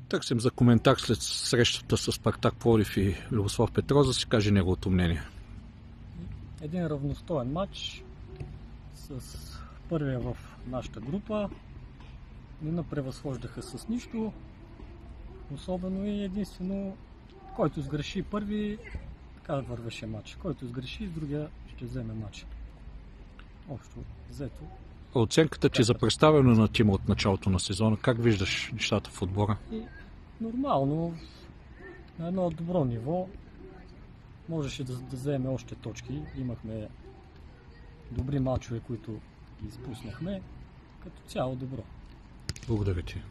Търсим за коментар след срещата с Спартак Пловдив и Любослав Петров, да си каже неговото мнение. Един равностоен матч с първия в нашата група. Не напревъзхождаха с нищо. Особено и единствено, който сгреши първи, така да вървеше матч. Който сгреши, с другия ще вземе матч. Общо взето. Оценката ти за представяне на тима от началото на сезона, как виждаш нещата в отбора? Нормално, на едно добро ниво. Можеше да вземе още точки. Имахме добри мачове, които изпуснахме. Като цяло добро. Благодаря ти.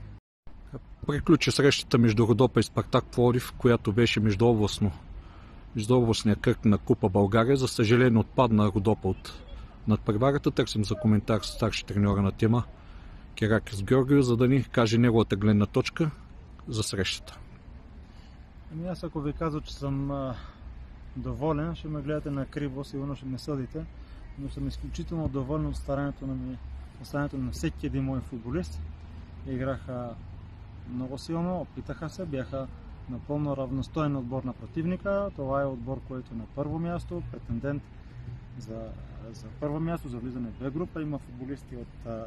Приключи срещата между Родопа и Спартак Пловдив, която беше междуобластния кръг на Купа България. За съжаление отпадна Родопа от надпреварата. Търсим за коментар с старши треньора на тема Керакис Георгиев, за да ни каже неговата гледна точка за срещата. Аз ако ви казвам, че съм доволен, ще ме гледате на криво, сигурно ще ме съдите, но съм изключително доволен от старанието на всеки един мой футболист. Играха много силно, опитаха се, бяха напълно равностоен отбор на противника. Това е отбор, който е на първо място, претендент за първо място, за влизане в Б група. Има футболисти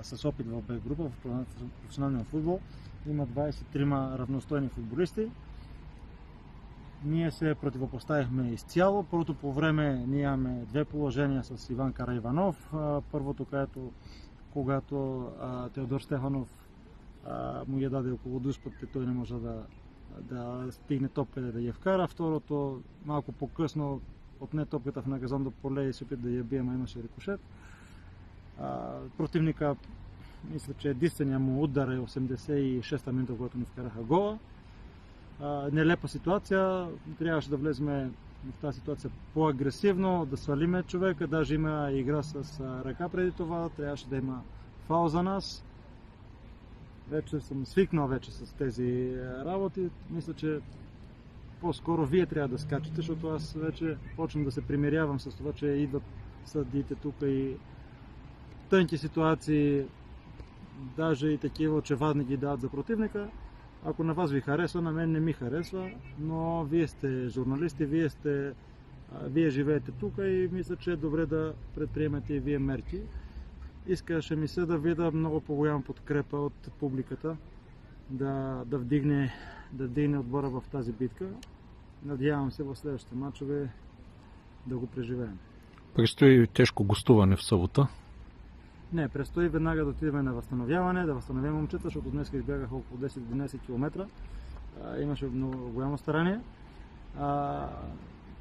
с опит в Б група, в професионалния футбол. Има 23 равностойни футболисти. Ние се противопоставихме изцяло. Първото по време ние имаме две положения с Иван Караиванов. Първото, когато Теодор Стефанов му я даде около дуспата, той не може да стигне топката да я вкара. Второто, малко по-късно, отне топката в наказонното поле и се опит да я бие, но имаше рикошет. Противника, мисля, че единствения му удар е 86-та минута, когато ни вкараха гола. Нелепа ситуация, трябваше да влезем в тази ситуация по-агресивно, да свалиме човека, даже има игра с ръка преди това, трябваше да има фаул за нас. Вече съм свикнал с тези работи, мисля, че по-скоро вие трябва да скачате, защото аз вече почвам да се примирявам с това, че идват съдиите тук и тънки ситуации, даже и такива очевадни ги дават за противника. Ако на вас ви харесва, на мен не ми харесва, но вие сте журналисти, вие живеете тук и мисля, че е добре да предприемете и вие мерки. Искаше ми се да видя много по-голяма подкрепа от публиката, да вдигне отбора в тази битка. Надявам се в следващите мачове да го преживеем. Предстои тежко гостуване в събота. Не, предстои веднага да отидем на възстановяване, да възстановим момчета, защото днес избягаха около 10-11 км. Имаше много голямо старание.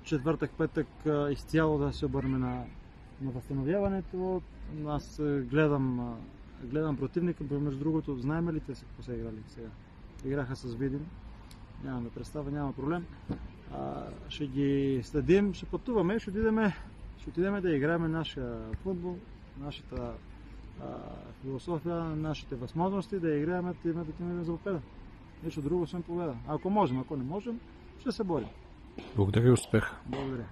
Четвъртък, петък изцяло да се обърнем на възстановяването. Аз гледам противника, между другото, знаем ли те си какво са играли сега? Играха с Видин. Нямаме представа, няма проблем. Ще ги следим, ще пътуваме, ще отидем да играем нашия футбол, нашата философия, нашите възможности, да играем за победа. Нещо друго съм победа. Ако можем, ако не можем, ще се борим. Благодаря и успех. Благодаря.